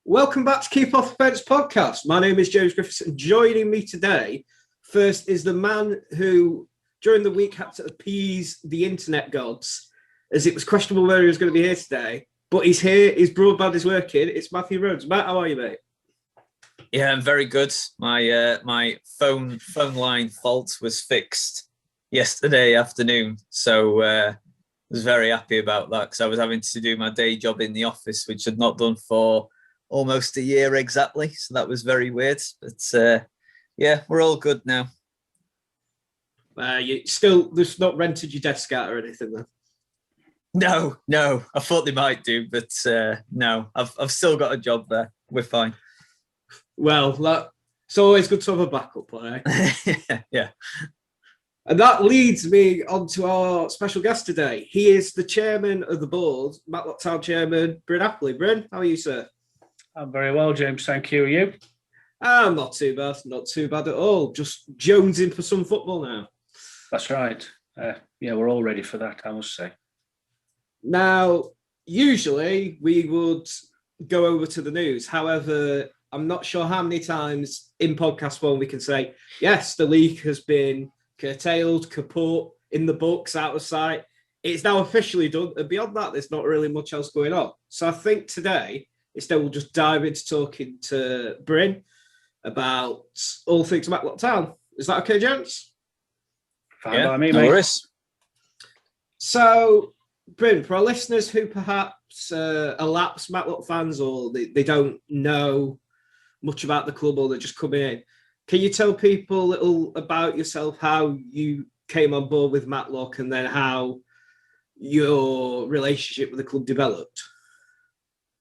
Welcome back to Keep Off the Fence podcast. My name is James Griffiths, and joining me today, first, is the man who, during the week, had to appease the internet gods, as it was questionable whether he was going to be here today. But he's here, his broadband is working. It's Matthew Rhodes. Matt, how are you, mate? Yeah, I'm very good. My phone line fault was fixed yesterday afternoon, so I was very happy about that because I was having to do my day job in the office, which I'd not done for almost a year exactly. So that was very weird. But yeah, we're all good now. You still just not rented your desk out or anything, then? No. I thought they might do, but no. I've still got a job there. We're fine. Well, it's always good to have a backup, right? Yeah. And that leads me on to our special guest today. He is the chairman of the board, Matlock Town chairman, Bryn Apperley. Bryn, how are you, sir? I'm very well, James. Thank you. Are you? I'm not too bad. Not too bad at all. Just jonesing for some football now. That's right. Yeah, we're all ready for that, I must say. Now, usually we would go over to the news. However, I'm not sure how many times in podcast form we can say, yes, the league has been curtailed, kaput, in the books, out of sight. It's now officially done. And beyond that, there's not really much else going on. So I think today, instead, we'll just dive into talking to Bryn about all things Matlock Town. Is that okay, gents? Fine by me, mate. Worries. So, Bryn, for our listeners who perhaps are lapsed Matlock fans or they don't know much about the club or they're just coming in, can you tell people a little about yourself, how you came on board with Matlock and then how your relationship with the club developed?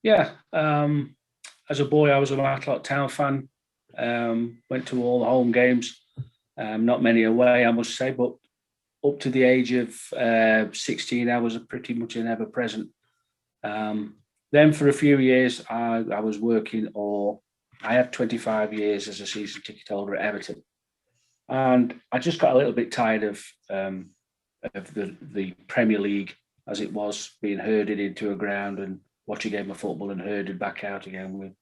Yeah. As a boy, I was a Matlock Town fan. Went to all the home games. Not many away, I must say, but up to the age of 16, I was pretty much an ever-present. Then for a few years, I was working, or I had 25 years as a season ticket holder at Everton. And I just got a little bit tired of the Premier League as it was, being herded into a ground and watch a game of football and herded back out again with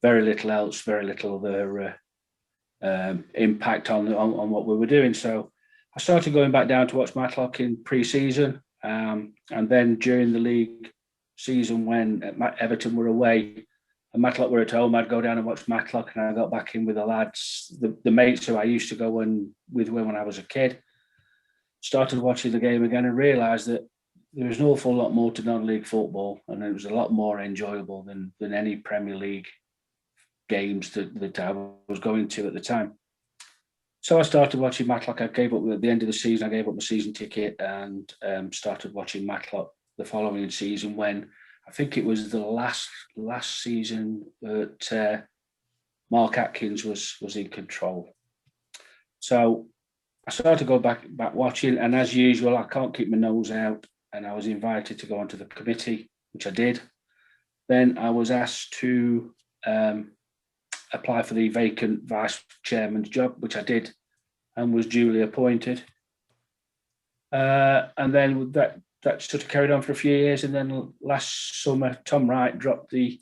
very little else, very little other impact on what we were doing. So I started going back down to watch Matlock in pre-season, and then during the league season when Everton were away and Matlock were at home, I'd go down and watch Matlock, and I got back in with the lads, the mates who I used to go in with when I was a kid. Started watching the game again and realised that there was an awful lot more to non-league football, and it was a lot more enjoyable than any Premier League games that I was going to at the time. So I started watching Matlock. I gave up at the end of the season. I gave up my season ticket and started watching Matlock the following season, when I think it was the last season that Mark Atkins was in control. So I started to go back watching, and as usual, I can't keep my nose out, and I was invited to go onto the committee, which I did. Then I was asked to apply for the vacant vice chairman's job, which I did, and was duly appointed. And then that sort of carried on for a few years, and then last summer, Tom Wright dropped the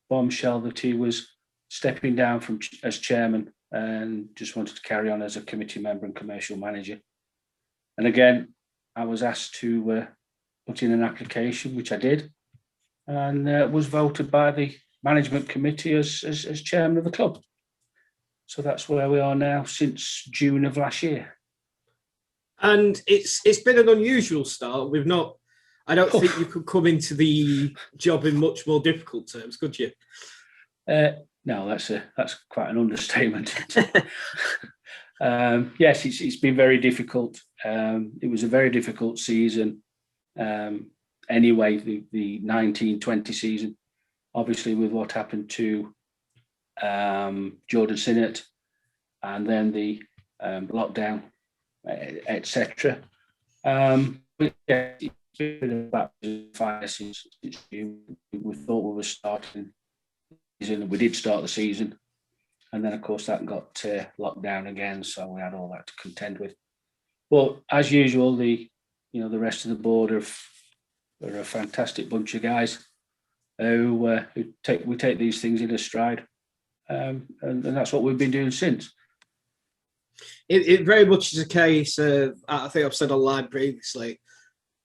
bombshell that he was stepping down as chairman and just wanted to carry on as a committee member and commercial manager. And again, I was asked to put in an application, which I did, and was voted by the management committee as chairman of the club. So that's where we are now since June of last year. And it's been an unusual start. I don't think you could come into the job in much more difficult terms, could you? No, that's quite an understatement. Yes, it's been very difficult. It was a very difficult season. Anyway, the 1920 season, obviously with what happened to Jordan Sinnott, and then the lockdown, etc. It's been about 5 years since we thought we were starting the season. We did start the season, and then of course that got locked down again, so we had all that to contend with. But as usual, the rest of the board are a fantastic bunch of guys. we take these things in a stride, and that's what we've been doing since. It very much is a case of, I think I've said online previously,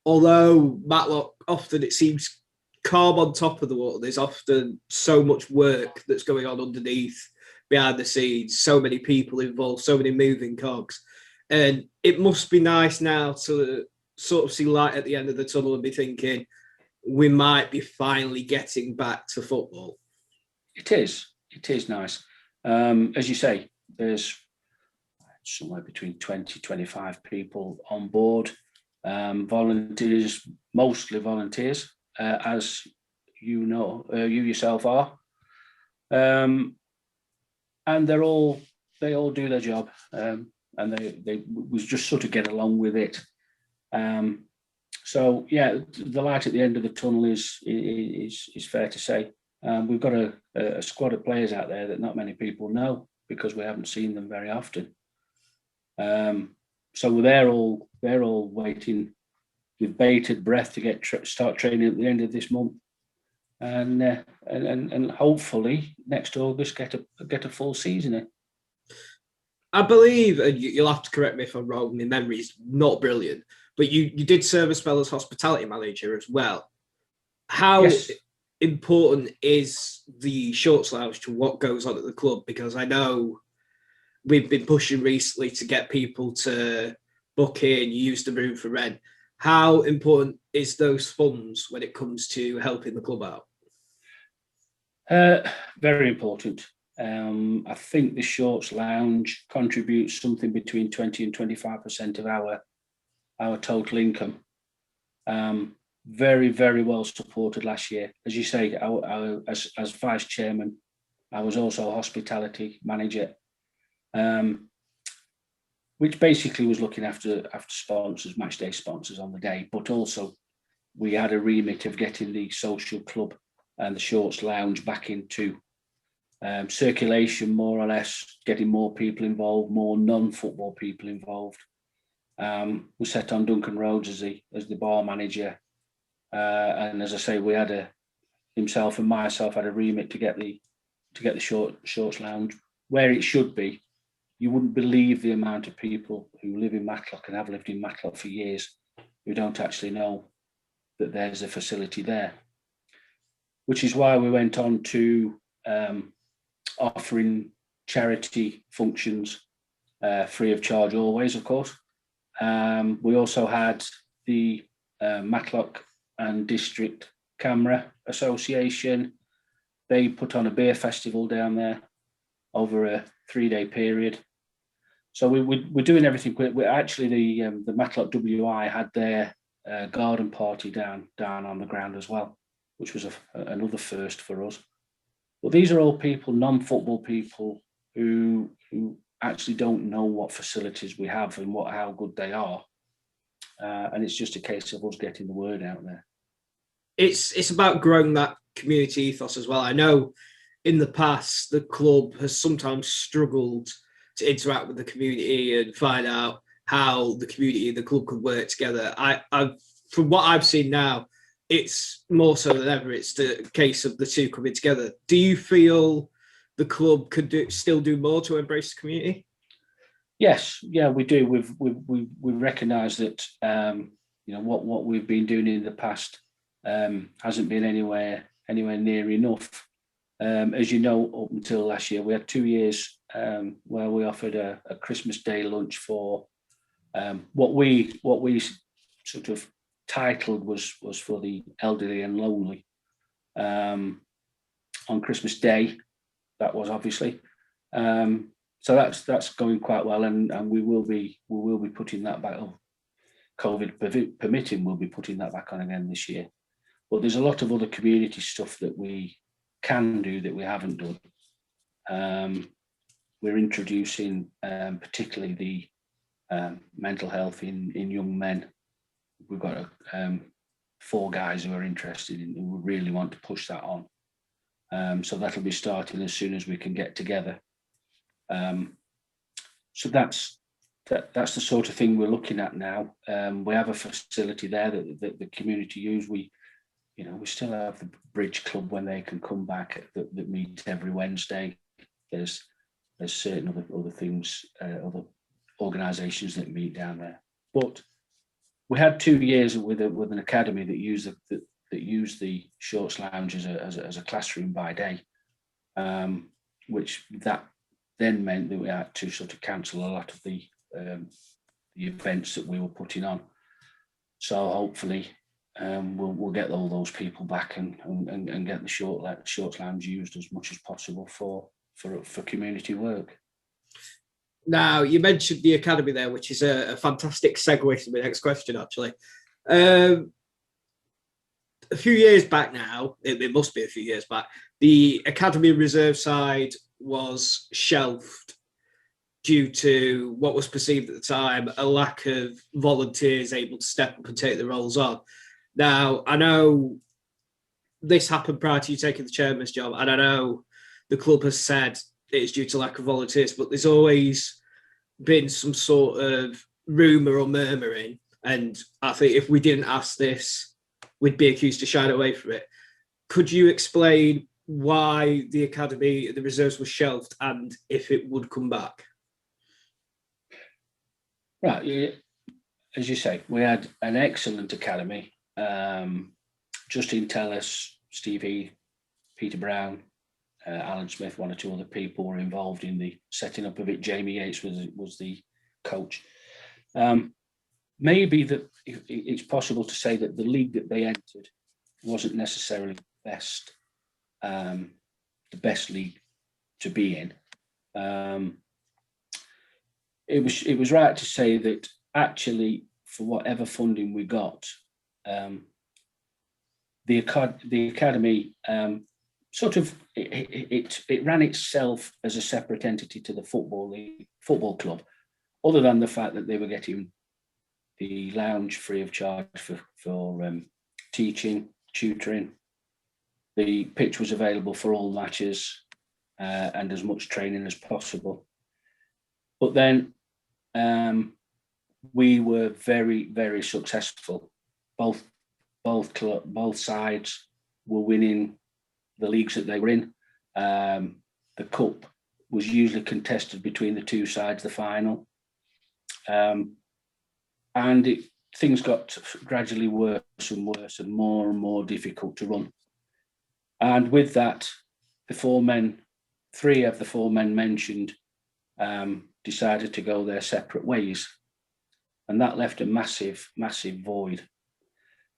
although Matlock often it seems calm on top of the water, there's often so much work that's going on underneath, behind the scenes, so many people involved, so many moving cogs. And it must be nice now to sort of see light at the end of the tunnel and be thinking, we might be finally getting back to football. It is nice. As you say, there's somewhere between 20, 25 people on board. Volunteers, mostly volunteers, as you know, you yourself are. And they all do their job, and they was just sort of get along with it. So yeah, the light at the end of the tunnel is fair to say. We've got a squad of players out there that not many people know because we haven't seen them very often. So they're all waiting with bated breath to start training at the end of this month, and hopefully next August get a full season in. I believe, and you'll have to correct me if I'm wrong, my memory's not brilliant, but you did serve a spell as hospitality manager as well. How important is the shorts lounge to what goes on at the club? Because I know we've been pushing recently to get people to book in, use the room for rent. How important is those funds when it comes to helping the club out? Very important. I think the shorts lounge contributes something between 20 and 25% of our total income. Very, very well supported last year. As you say, as vice chairman, I was also a hospitality manager, which basically was looking after sponsors, match day sponsors on the day, but also we had a remit of getting the social club and the shorts lounge back into circulation, more or less, getting more people involved, more non-football people involved. We set on Duncan Rhodes as the bar manager, and as I say, we had himself and myself had a remit to get the shorts lounge where it should be. You wouldn't believe the amount of people who live in Matlock and have lived in Matlock for years who don't actually know that there's a facility there, which is why we went on to offering charity functions free of charge always, of course. We also had the Matlock and District Camera Association. They put on a beer festival down there over a 3-day period. So we're doing everything. We're actually the Matlock WI had their garden party down on the ground as well, which was another first for us. But these are all people, non-football people, who actually don't know what facilities we have and how good they are. And it's just a case of us getting the word out there. It's about growing that community ethos as well. I know in the past the club has sometimes struggled to interact with the community and find out how the community and the club could work together. I from what I've seen now, it's more so than ever. It's the case of the two coming together. Do you feel the club could still do more to embrace the community? Yes, yeah, we do. We recognise that what we've been doing in the past hasn't been anywhere near enough. As you know, up until last year, we had 2 years where we offered a Christmas Day lunch for what we sort of titled was for the elderly and lonely. On Christmas Day, that was obviously. So that's going quite well, and we will be putting that back on. COVID permitting, we'll be putting that back on again this year. But there's a lot of other community stuff that we can do that we haven't done. We're introducing particularly the mental health in young men. We've got 4 guys who are interested in, who really want to push that on. So that'll be starting as soon as we can get together. So that's the sort of thing we're looking at now. We have a facility there that the community use. we still have the Bridge Club when they can come back that meet every Wednesday. There's certain other things, other organisations that meet down there. But we had 2 years with an academy that used the Shorts Lounge as a classroom by day, which that then meant that we had to sort of cancel a lot of the events that we were putting on. So hopefully we'll get all those people back and get the Shorts Lounge used as much as possible for community work. Now, you mentioned the academy there, which is a fantastic segue to my next question, actually. A few years back now, it must be a few years back, the academy reserve side was shelved due to what was perceived at the time, a lack of volunteers able to step up and take the roles on. Now, I know this happened prior to you taking the chairman's job, and I know the club has said it's due to lack of volunteers, but there's always been some sort of rumour or murmuring, and I think if we didn't ask this, we'd be accused of shying away from it. Could you explain why the academy, the reserves, was shelved and if it would come back? Right, as you say, we had an excellent academy. Justin Tellis, Steve Heath, Peter Brown, Alan Smith, one or two other people were involved in the setting up of it. Jamie Yates was the coach. Maybe that it's possible to say that the league that they entered wasn't necessarily the best league to be in. It was right to say that actually, for whatever funding we got, the academy sort of it ran itself as a separate entity to the football club, other than the fact that they were getting the lounge free of charge for teaching, tutoring. The pitch was available for all matches and as much training as possible. But then we were very, very successful. Both sides were winning the leagues that they were in. The cup was usually contested between the two sides, the final. And things got gradually worse and worse and more difficult to run. And with that, three of the four men mentioned decided to go their separate ways. And that left a massive, massive void.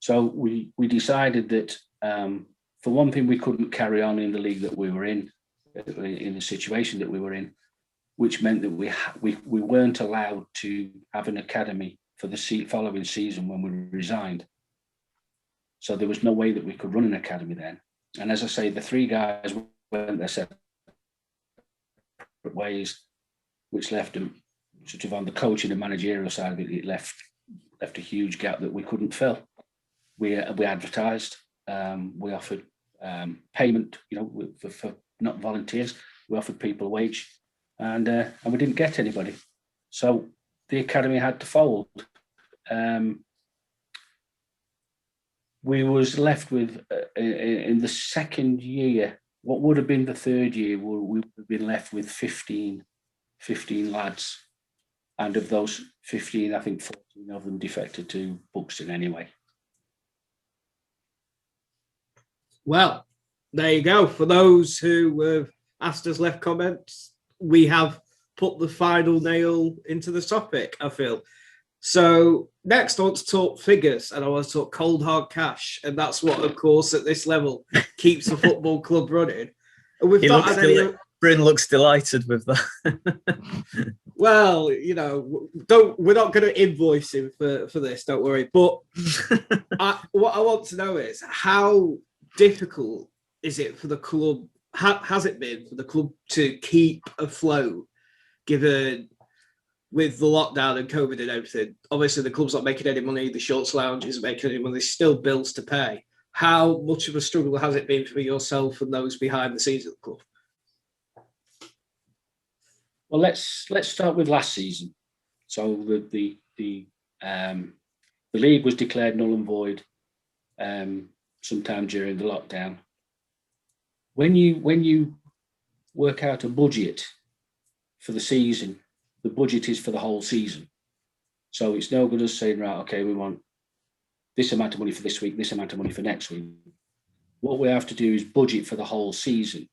So we decided that, for one thing, we couldn't carry on in the league that we were in the situation that we were in, which meant that we weren't allowed to have an academy for the following season when we resigned. So there was no way that we could run an academy then. And as I say, the three guys went their separate ways, which left them sort of on the coaching and managerial side of it. It left a huge gap that we couldn't fill. We advertised, we offered payment, for not volunteers. We offered people a wage, and we didn't get anybody. So the academy had to fold. We was left with, in the second year, what would have been the third year, we would have been left with 15 lads. And of those 15, I think 14 of them defected to Buxton anyway. Well, there you go. For those who asked us, left comments, we have put the final nail into the topic, I feel. So next I want to talk figures, and I want to talk cold hard cash. And that's what, of course, at this level keeps a football club running. And we've not had any... Bryn looks delighted with that. Well, we're not going to invoice him for this, don't worry. But what I want to know is, how difficult is it for the club? Has it been for the club to keep afloat, given with the lockdown and COVID and everything? Obviously, the club's not making any money. The Shorts Lounge isn't making any money. There's still bills to pay. How much of a struggle has it been for yourself and those behind the scenes of the club? Well, let's start with last season. So the league was declared null and void sometime during the lockdown. When you work out a budget for the season, the budget is for the whole season. So it's no good us saying, right, okay, we want this amount of money for this week, this amount of money for next week. What we have to do is budget for the whole season.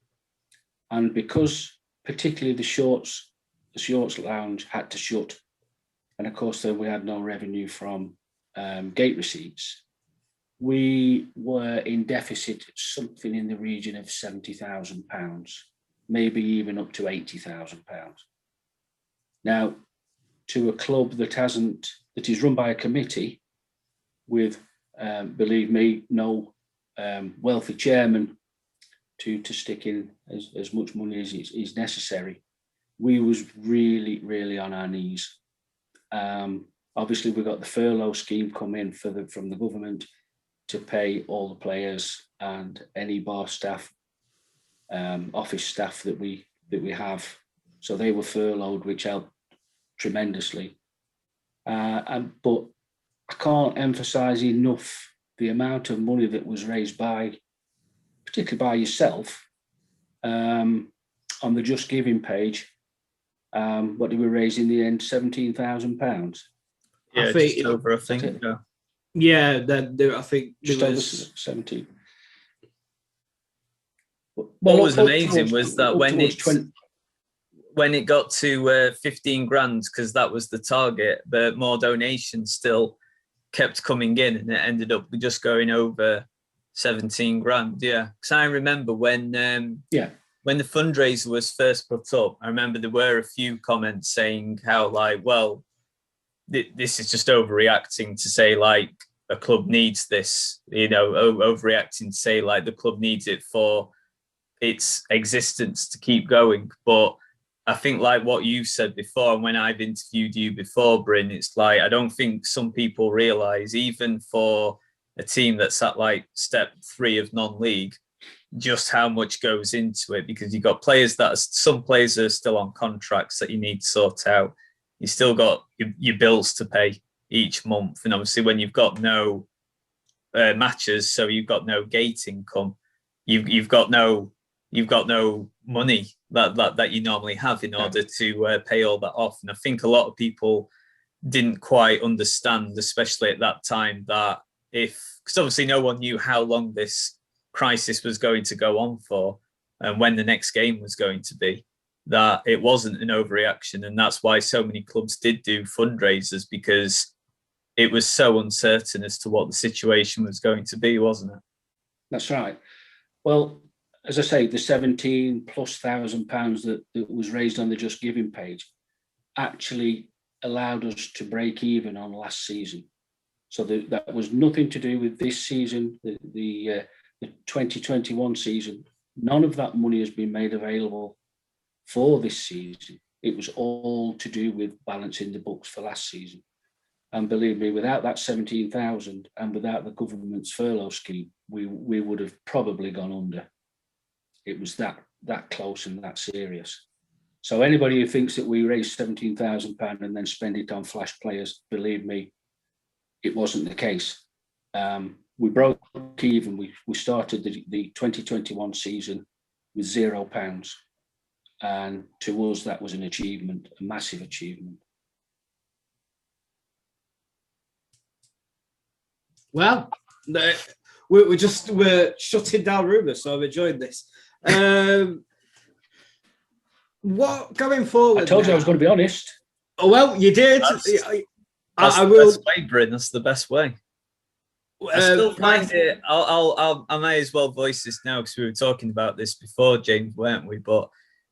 And because particularly the shorts lounge had to shut, and of course then we had no revenue from gate receipts, we were in deficit something in the region of £70,000, maybe even up to £80,000. Now, to a club that is run by a committee with, believe me, no wealthy chairman to stick in as much money as is necessary, we was really, really on our knees. Obviously, we got the furlough scheme come in from the government to pay all the players and any bar staff, office staff that we have. So they were furloughed, which helped tremendously. But I can't emphasise enough the amount of money that was raised particularly by yourself, on the Just Giving page. What did we raise in the end? £17,000. Yeah, I think just over, I think. Yeah, I think Just over 17. What was amazing was that when it got to 15 grand, because that was the target, but more donations still kept coming in, and it ended up just going over 17 grand. Yeah, because I remember when the fundraiser was first put up, I remember there were a few comments saying how, like, well, this is just overreacting to say, like, a club needs this, overreacting to say, like, the club needs it for its existence to keep going. But I think, like what you said before, and when I've interviewed you before, Bryn, it's like, I don't think some people realise, even for a team that's at like step 3 of non-league, just how much goes into it, because you've got some players are still on contracts that you need to sort out. You still got your bills to pay each month, and obviously when you've got no matches, so you've got no gate income, you've got no money that you normally have in order to pay all that off. And I think a lot of people didn't quite understand, especially at that time, that because obviously no one knew how long this crisis was going to go on for and when the next game was going to be, that it wasn't an overreaction. And that's why so many clubs did do fundraisers, because it was so uncertain as to what the situation was going to be, wasn't it? That's right. Well, as I say, the 17,000+ pounds that was raised on the Just Giving page actually allowed us to break even on last season. So that was nothing to do with this season, the 2021 season. None of that money has been made available for this season. It was all to do with balancing the books for last season. And believe me, without that 17,000 and without the government's furlough scheme, we would have probably gone under. It was that close and that serious. So anybody who thinks that we raised £17,000 and then spend it on flash players, believe me, it wasn't the case. We broke even. We started the 2021 season with £0. And to us, that was an achievement, a massive achievement. Well, we're shutting down rumours, so I've enjoyed this. What going forward? I told you I was going to be honest. Oh, well, you did. That's I the will. best way, Bryn. That's the best way. I still find it. I may as well voice this now, because we were talking about this before, James, weren't we? But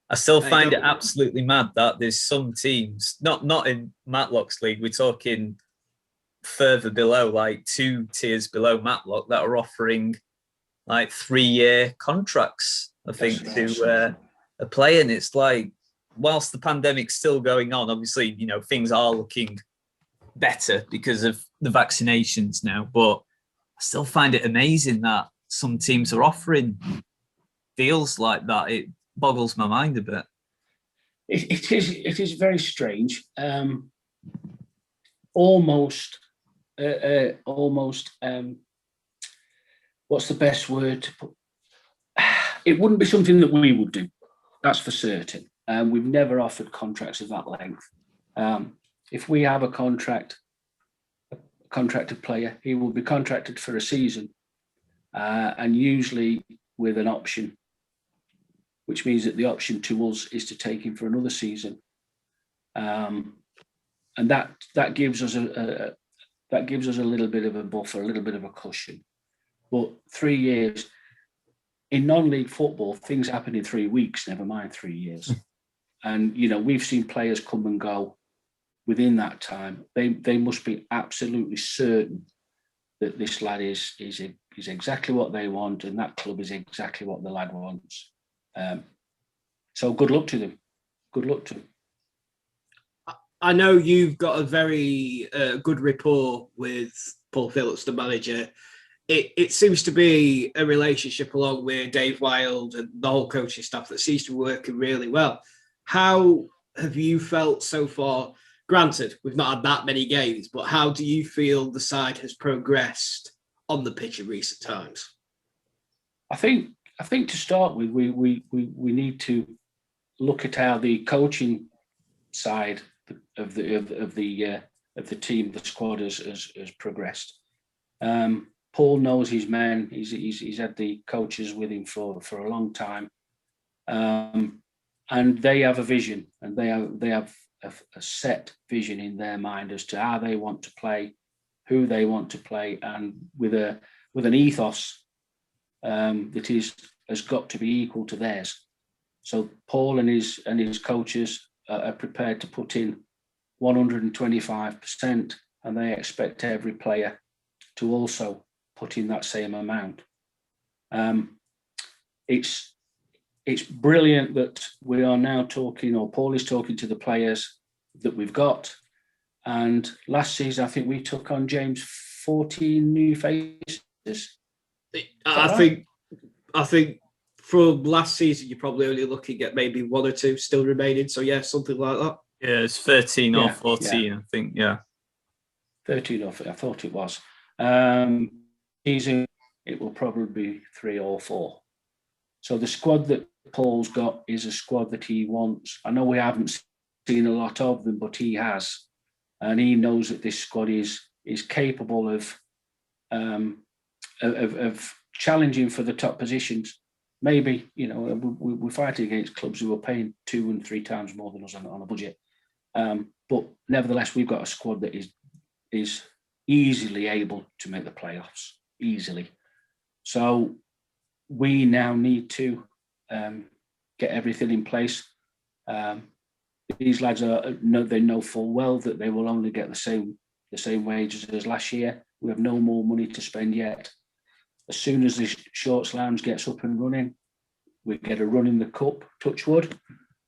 I still find it absolutely mad that there's some teams, not in Matlock's league, we're talking further below, like 2 tiers below Matlock, that are offering like 3-year contracts, I think, to a player. And it's like, whilst the pandemic's still going on, obviously, things are looking better because of the vaccinations now, but I still find it amazing that some teams are offering deals like that. It boggles my mind a bit. It is very strange. Almost what's the best word to put? It wouldn't be something that we would do, that's for certain. We've never offered contracts of that length. If we have a contracted player, he will be contracted for a season, and usually with an option, which means that the option to us is to take him for another season, and that gives us a little bit of a buffer, a little bit of a cushion. But 3 years in non-league football, things happen in 3 weeks. Never mind 3 years. And we've seen players come and go within that time. They must be absolutely certain that this lad is exactly what they want, and that club is exactly what the lad wants. So good luck to them. Good luck to them. I know you've got a very good rapport with Paul Phillips, the manager. It seems to be a relationship along with Dave Wild and the whole coaching staff that seems to be working really well. How have you felt so far? Granted, we've not had that many games, but how do you feel the side has progressed on the pitch in recent times? I think to start with, we need to look at how the coaching side of the team, the squad has progressed. Paul knows his men. He's had the coaches with him for a long time, and they have a vision, and they have a set vision in their mind as to how they want to play, who they want to play, and with an ethos that has got to be equal to theirs. So Paul and his coaches are prepared to put in 125%, and they expect every player to also put in that same amount. It's brilliant that we are now talking, or Paul is talking to the players that we've got. And last season, I think we took on, James, 14 new faces. I think from last season, you're probably only looking at maybe 1 or 2 still remaining. So yeah, something like that. Yeah, it's 13 or 14, I think. Yeah, 13 or 14, I thought it was. Season, it will probably be 3 or 4. So the squad that Paul's got is a squad that he wants. I know we haven't seen a lot of them, but he has, and he knows that this squad is capable of challenging for the top positions. Maybe we're fighting against clubs who are paying 2 and 3 times more than us on a budget, but nevertheless, we've got a squad that is easily able to make the playoffs easily. So we now need to get everything in place. These lads they know full well that they will only get the same wages as last year. We have no more money to spend yet. As soon as the Shorts Lounge gets up and running, we get a run in the cup, touch wood,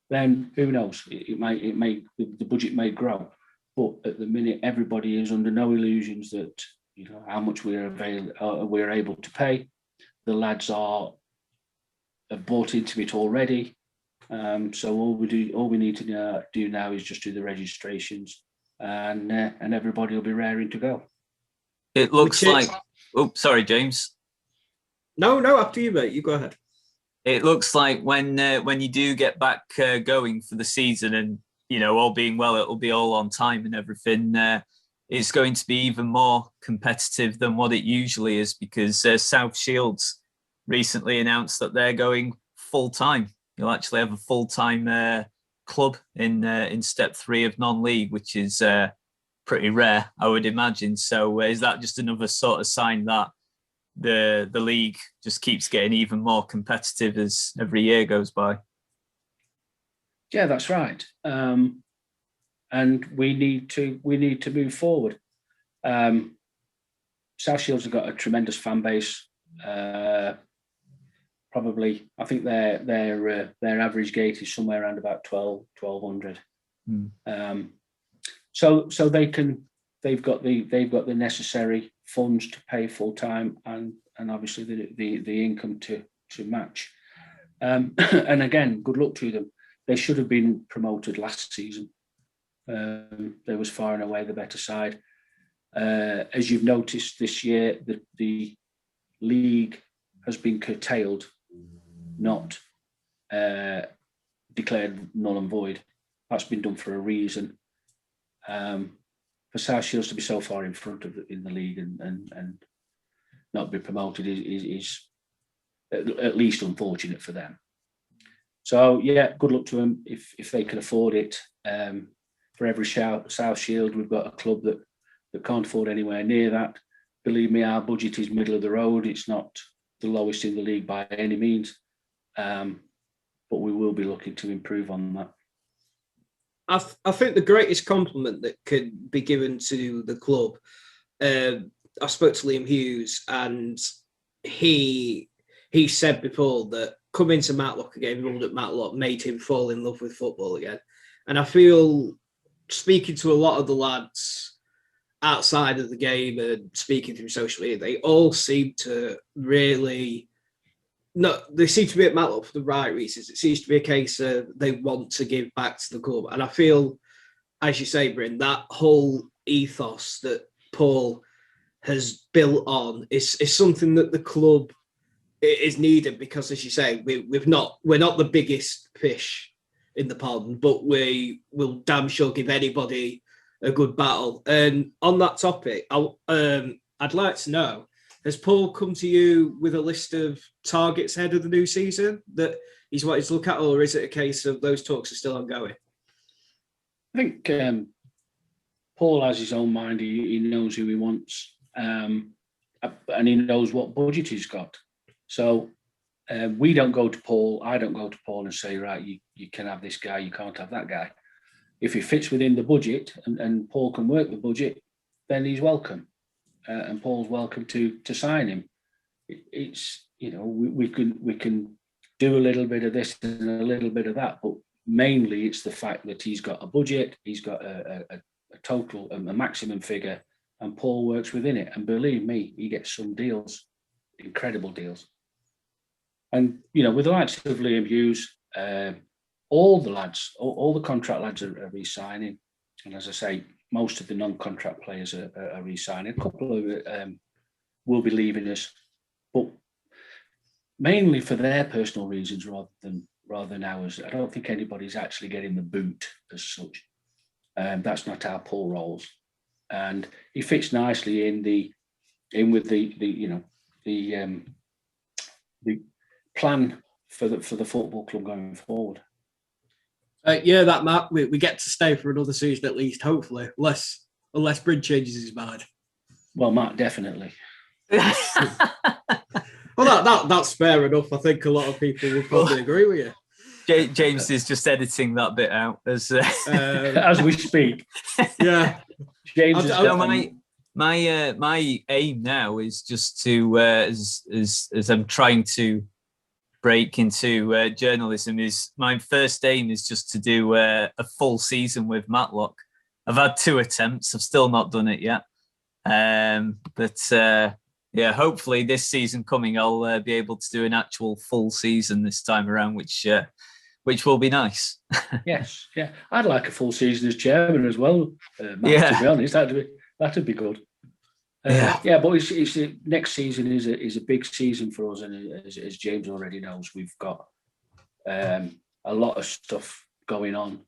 then who knows? The budget may grow. But at the minute, everybody is under no illusions that how much we're able to pay. The lads have bought into it already. So all we need to do now is just do the registrations, and everybody will be raring to go. It looks like. Oh, sorry, James. No, after you, mate. You go ahead. It looks like when you do get back going for the season, and all being well, it'll be all on time and everything. It's going to be even more competitive than what it usually is, because South Shields recently announced that they're going full time. You'll actually have a full time club in step 3 of non-league, which is pretty rare, I would imagine. So is that just another sort of sign that the league just keeps getting even more competitive as every year goes by? Yeah, that's right. And we need to move forward. South Shields have got a tremendous fan base. Probably, I think their average gate is somewhere around about 1,200. So they've got the necessary funds to pay full time, and obviously the income to match. And again, good luck to them. They should have been promoted last season. They was far and away the better side. As you've noticed this year, the league has been curtailed, not declared null and void. That's been done for a reason. For South Shields to be so far in front in the league and not be promoted is at least unfortunate for them. So yeah, good luck to them if they can afford it. For every South Shield, we've got a club that can't afford anywhere near that. Believe me, our budget is middle of the road. It's not the lowest in the league by any means, but we will be looking to improve on that. I think the greatest compliment that could be given to the club, I spoke to Liam Hughes, and he said before that coming to Matlock again, ruled at Matlock, made him fall in love with football again. And I feel, speaking to a lot of the lads outside of the game and speaking through social media, they all seem to really... No, they seem to be at Matlock for the right reasons. It seems to be a case of they want to give back to the club. And I feel, as you say, Bryn, that whole ethos that Paul has built on is something that the club is needed, because, as you say, we're not the biggest fish in the pond, but we will damn sure give anybody a good battle. And on that topic, I'd like to know, has Paul come to you with a list of targets ahead of the new season that he's wanted to look at, or is it a case of those talks are still ongoing? I think Paul has his own mind. He knows who he wants, and he knows what budget he's got. So we don't go to Paul. I don't go to Paul and say, right, you can have this guy, you can't have that guy. If he fits within the budget and Paul can work the budget, then he's welcome. And Paul's welcome to sign him. It's, we can do a little bit of this and a little bit of that, but mainly it's the fact that he's got a budget, he's got a total, a maximum figure, and Paul works within it. And believe me, he gets some deals, incredible deals. And with the likes of Liam Hughes, all the lads, all the contract lads are re-signing, and as I say, most of the non-contract players are re-signing. A couple of will be leaving us, but mainly for their personal reasons rather than ours. I don't think anybody's actually getting the boot as such. That's not how Paul rolls, and he fits nicely in with the plan for the football club going forward. Yeah, that Matt, we get to stay for another season at least, hopefully, unless Bryn changes his mind. Well, Matt, definitely. Well, that's fair enough. I think a lot of people would probably agree with you. James is just editing that bit out as we speak. Yeah, James. My aim now is just to as I'm trying to break into journalism, is my first aim is just to do a full season with Matlock. I've had 2 attempts. I've still not done it yet. But hopefully this season coming, I'll be able to do an actual full season this time around, which will be nice. Yes, yeah. I'd like a full season as chairman as well, Matt, to be honest. That'd be good. But it's next season is a big season for us, and as James already knows, we've got a lot of stuff going on.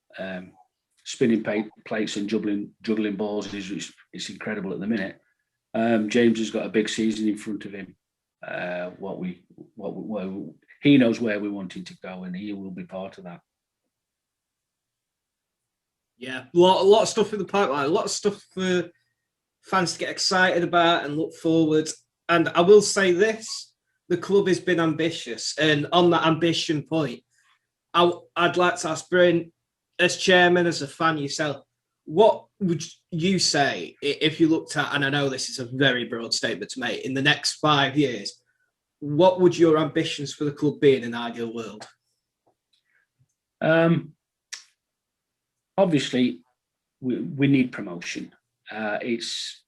Spinning plates and juggling balls it's incredible at the minute. James has got a big season in front of him. He knows where we want him to go, and he will be part of that. Yeah, a lot of stuff in the pipeline, a lot of stuff for fans to get excited about and look forward. And I will say this, the club has been ambitious. And on that ambition point, I'd like to ask Bryn, as chairman, as a fan yourself, what would you say if you looked at, and I know this is a very broad statement to make, in the next 5 years, what would your ambitions for the club be in an ideal world? Obviously, we need promotion. It's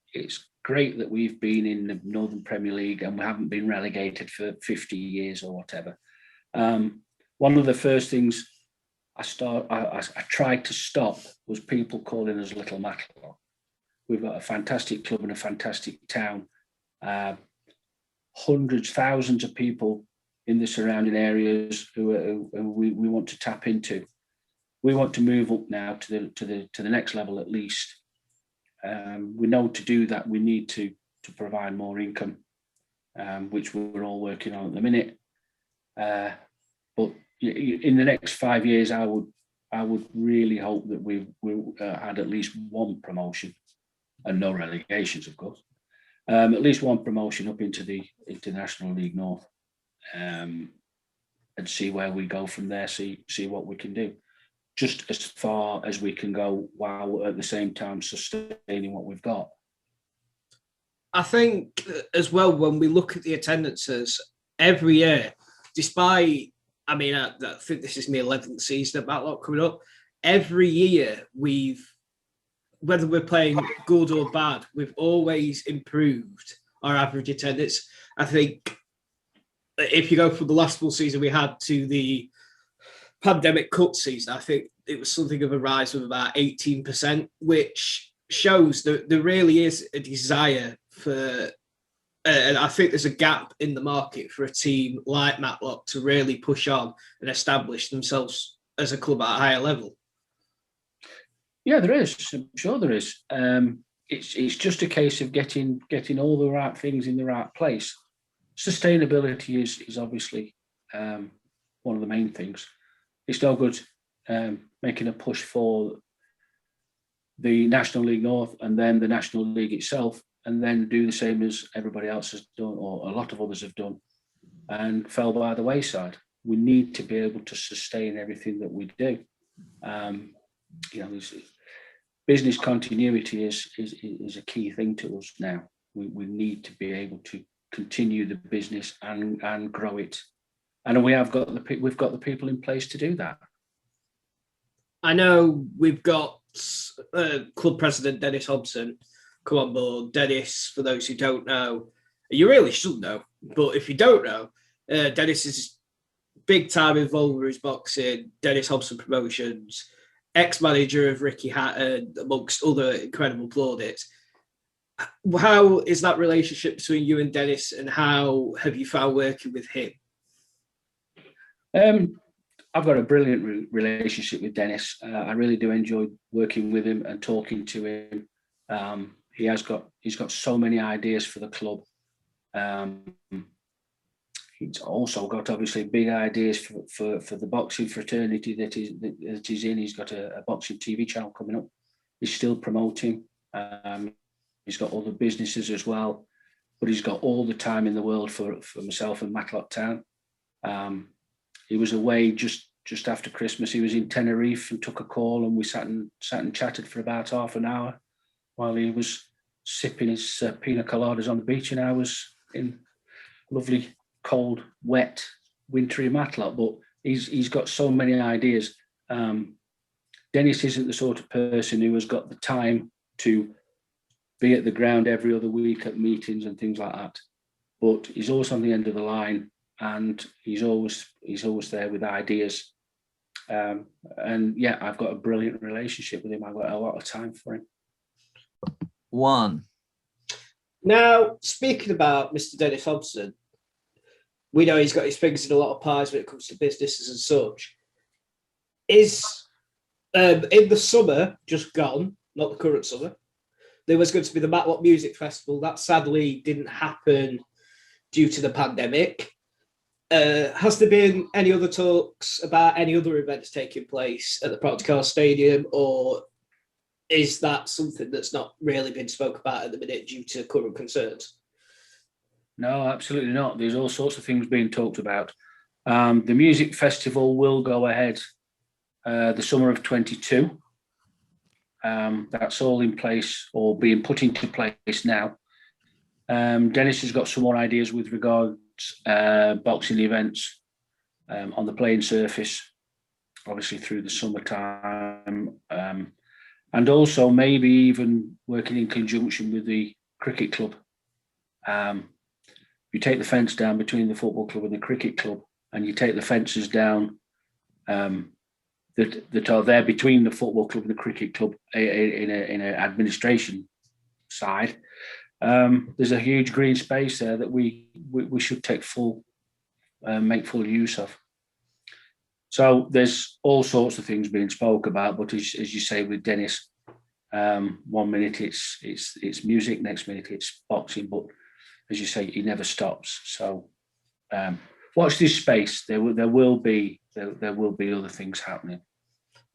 great that we've been in the Northern Premier League and we haven't been relegated for 50 years or whatever. One of the first things I tried to stop was people calling us Little Matlock. We've got a fantastic club and a fantastic town. hundreds, thousands of people in the surrounding areas who we want to tap into. We want to move up now to the next level at least. We know to do that we need to provide more income, which we're all working on at the minute. But in the next 5 years, I would really hope that we had at least one promotion, and no relegations, of course. At least one promotion up into the International League North, and see where we go from there. See what we can do, just as far as we can go, while at the same time sustaining what we've got. I think as well, when we look at the attendances every year, despite, I mean, I think this is my 11th season at Matlock coming up. Every year whether we're playing good or bad, we've always improved our average attendance. I think if you go from the last full season we had to the pandemic cut season, I think it was something of a rise of about 18%, which shows that there really is a desire for, and I think there's a gap in the market for a team like Matlock to really push on and establish themselves as a club at a higher level. Yeah, there is. I'm sure there is. It's just a case of getting all the right things in the right place. Sustainability is obviously one of the main things. It's no good making a push for the National League North and then the National League itself, and then do the same as everybody else has done, or a lot of others have done, and fell by the wayside. We need to be able to sustain everything that we do. Business continuity is a key thing to us now. We need to be able to continue the business and grow it, and we've got the people in place to do that. I know we've got club president Dennis Hobson come on board. Dennis, for those who don't know, you really should know, but if you don't know, Dennis is big time involved with his boxing, Dennis Hobson Promotions, ex-manager of Ricky Hatton, amongst other incredible plaudits. How is that relationship between you and Dennis, and how have you found working with him? I've got a brilliant relationship with Dennis. I really do enjoy working with him and talking to him. He's got so many ideas for the club. He's also got obviously big ideas for the boxing fraternity that he's in. He's got a boxing TV channel coming up. He's still promoting. He's got other businesses as well, but he's got all the time in the world for myself and Matlock Town. He was away just after Christmas. He was in Tenerife and took a call, and we sat and chatted for about half an hour while he was sipping his pina coladas on the beach, and I was in lovely, cold, wet, wintry Matlock. But he's got so many ideas. Dennis isn't the sort of person who has got the time to be at the ground every other week at meetings and things like that, but he's always on the end of the line, and he's always there with ideas. And yeah, I've got a brilliant relationship with him. I've got a lot of time for him. Now, speaking about Mr. Dennis Hobson, we know he's got his fingers in a lot of pies when it comes to businesses and such. Is in the summer just gone, not the current summer, there was going to be the Matlock Music Festival. That sadly didn't happen due to the pandemic. Has there been any other talks about any other events taking place at the Proctor Stadium, or is that something that's not really been spoke about at the minute due to current concerns? No, absolutely not. There's all sorts of things being talked about. The music festival will go ahead the summer of 22. That's all in place or being put into place now. Dennis has got some more ideas with regards boxing events on the playing surface, obviously through the summertime, and also maybe even working in conjunction with the cricket club. You take the fence down between the football club and the cricket club, and you take the fences down that are there between the football club and the cricket club in an administration side. There's a huge green space there that we should take make full use of. So there's all sorts of things being spoke about, but as you say with Dennis, 1 minute it's music, next minute it's boxing, but as you say, he never stops. So watch this space. There will be other things happening.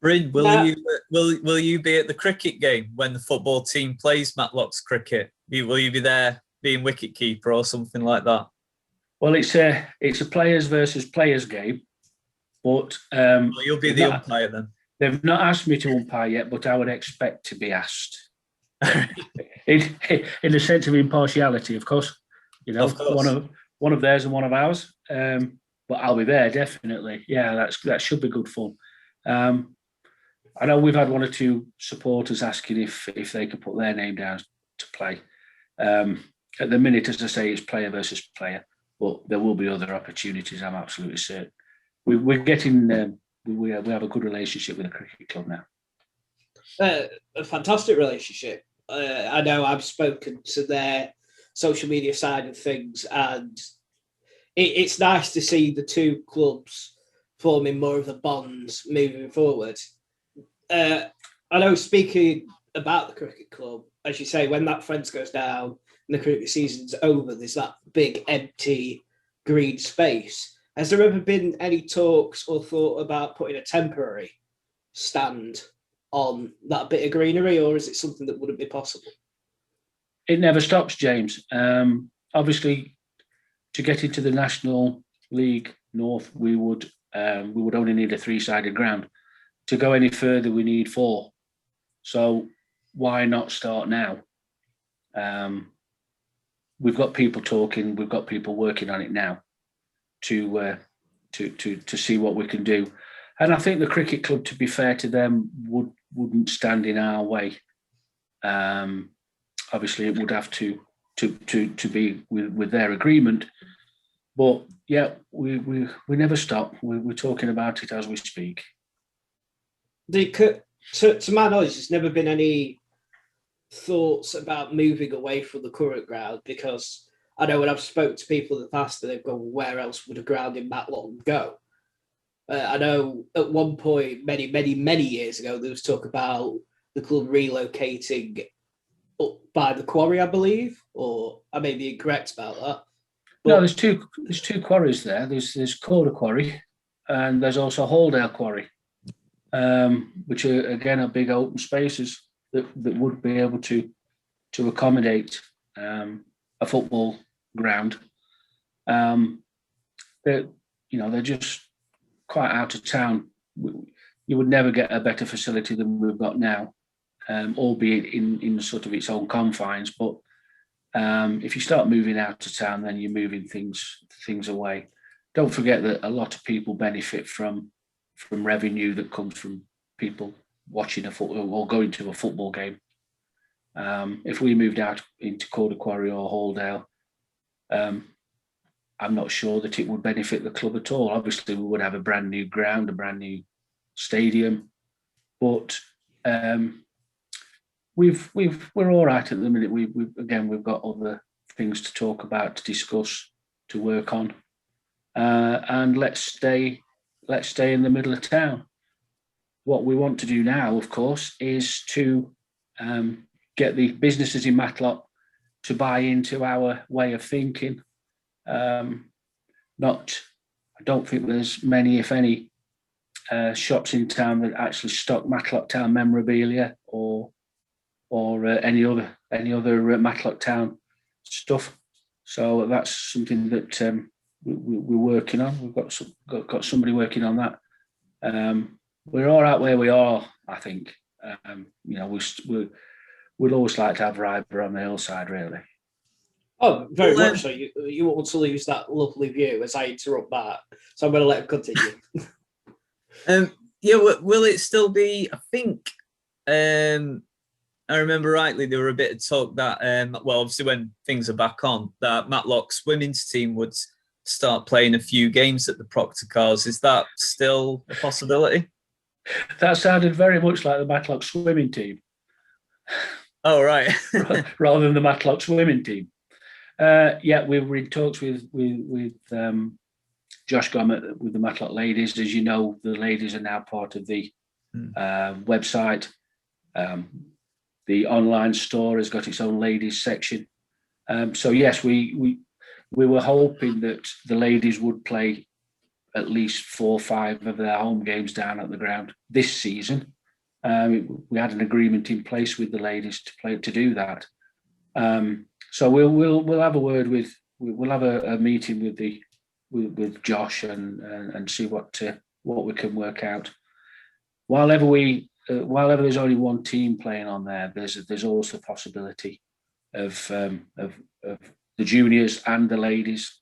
Bryn, will you be at the cricket game when the football team plays Matlock's cricket? Will you be there being wicket keeper or something like that? Well, it's a players versus players game, but well, you'll be the umpire then. They've not asked me to umpire yet, but I would expect to be asked. in the sense of impartiality, of course. You know, one of theirs and one of ours. But I'll be there definitely. Yeah, that should be good fun. I know we've had one or two supporters asking if they could put their name down to play. At the minute, as I say, it's player versus player, but there will be other opportunities. I'm absolutely certain. We're getting. We have a good relationship with the cricket club now. A fantastic relationship. I know I've spoken to their social media side of things, and it's nice to see the two clubs forming more of a bond moving forward. I know, speaking about the cricket club, as you say, when that fence goes down and the cricket season's over, there's that big empty green space. Has there ever been any talks or thought about putting a temporary stand on that bit of greenery, or is it something that wouldn't be possible? It never stops, James. Obviously, to get into the National League North, we would only need a 3-sided ground. To go any further, we need 4. So why not start now? We've got people talking. We've got people working on it now to see what we can do. And I think the cricket club, to be fair to them, wouldn't stand in our way. Obviously, it would have to be with their agreement. But yeah, we never stop. We're talking about it as we speak. To my knowledge, there's never been any thoughts about moving away from the current ground, because I know when I've spoke to people in the past, they've gone, where else would a ground in Matlock go? I know at one point, many years ago, there was talk about the club relocating up by the quarry, I believe, or I may be incorrect about that. But no, there's two quarries there. There's Calder Quarry, and there's also Halldale Quarry, which are again big open spaces that would be able to accommodate a football ground. They're just quite out of town. You would never get a better facility than we've got now, albeit in sort of its own confines. But if you start moving out of town, then you're moving things away. Don't forget that a lot of people benefit from revenue that comes from people watching a football or going to a football game. If we moved out into Calder Quarry or Halldale, I'm not sure that it would benefit the club at all. Obviously, we would have a brand new ground, a brand new stadium, but we're all right at the minute. We've got other things to talk about, to discuss, to work on, and let's stay in the middle of town. What we want to do now, of course, is to get the businesses in Matlock to buy into our way of thinking. I don't think there's many, if any, shops in town that actually stock Matlock Town memorabilia or any other Matlock Town stuff. So that's something that we're working on. We've got somebody working on that. We're all right where we are, I think. We'd always like to have Ryber on the hillside, really. Oh, very much so. You want to lose that lovely view as I interrupt that. So I'm going to let him continue. Will it still be, I think, I remember rightly, there were a bit of talk that, obviously when things are back on, that Matlock's women's team would start playing a few games at the Proctor Cars. Is that still a possibility? That sounded very much like the Matlock swimming team. Oh, right. rather than the Matlock swimming team. Yeah, we were in talks with Josh Gommett with the Matlock ladies. As you know, the ladies are now part of the website. The online store has got its own ladies section. So yes, we were hoping that the ladies would play at least 4 or 5 of their home games down at the ground this season. We had an agreement in place with the ladies to do that. So we'll have a word with we'll have a meeting with Josh and see what we can work out. While ever there's only one team playing on there, there's always the possibility of the juniors and the ladies,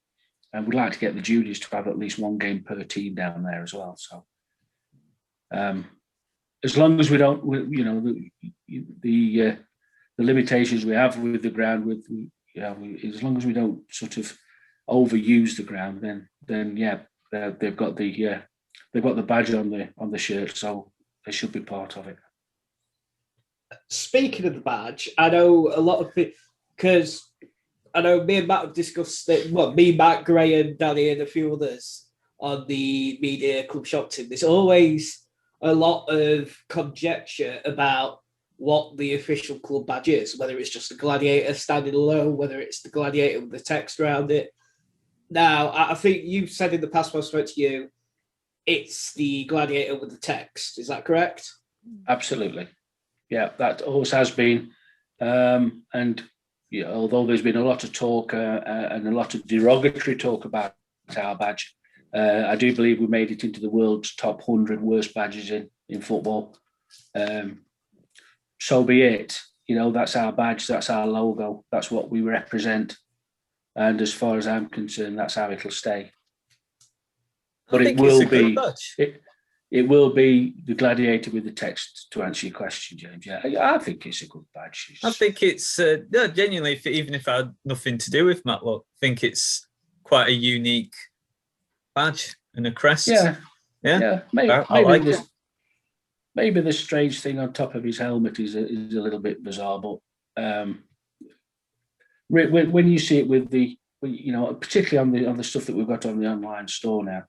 and we'd like to get the juniors to have at least one game per team down there as well. So as long as we don't, the limitations we have with the ground, as long as we don't sort of overuse the ground, then yeah, they've got the badge on the shirt, so they should be part of it. Speaking of the badge, I know a lot of people, because I know me and Matt have discussed it. Well, me, Matt, Graham, Danny, and a few others on the media club shop team. There's always a lot of conjecture about what the official club badge is, whether it's just a gladiator standing alone, whether it's the gladiator with the text around it. Now, I think you said in the past when I spoke to you, it's the gladiator with the text. Is that correct? Absolutely. Yeah, that always has been. And although there's been a lot of talk and a lot of derogatory talk about our badge, I do believe we made it into the world's top 100 worst badges in football. So be it. That's our badge, that's our logo, that's what we represent. And as far as I'm concerned, that's how it'll stay. But it will be the gladiator with the text, to answer your question, James. Yeah, I think it's a good badge. I think it's genuinely, even if I had nothing to do with Matlock, I think it's quite a unique badge and a crest. Yeah. Maybe the strange thing on top of his helmet is a little bit bizarre, but when you see it with particularly on the stuff that we've got on the online store now,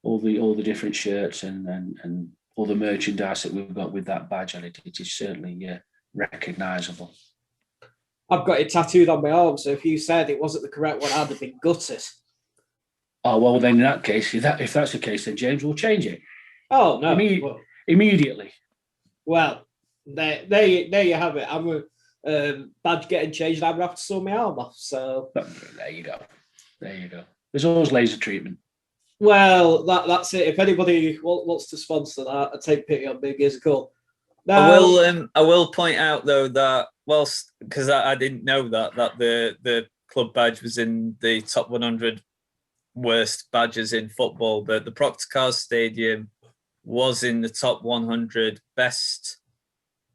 all the different shirts and all the merchandise that we've got with that badge on it, it is certainly recognisable. I've got it tattooed on my arm, so if you said it wasn't the correct one, I'd have been gutted. Oh, well, then in that case, if that's the case, then James will change it. Oh, no. Immediately. Well, there you have it. I'm a badge getting changed. I'm going to have to sew my arm off. So there you go. There's always laser treatment. Well, that's it. If anybody wants to sponsor that, I take pity on me. Gives a call. Now, I will point out though that because I didn't know that the club badge was in the top 100 worst badges in football, but the Proctor Cars Stadium was in the top 100 best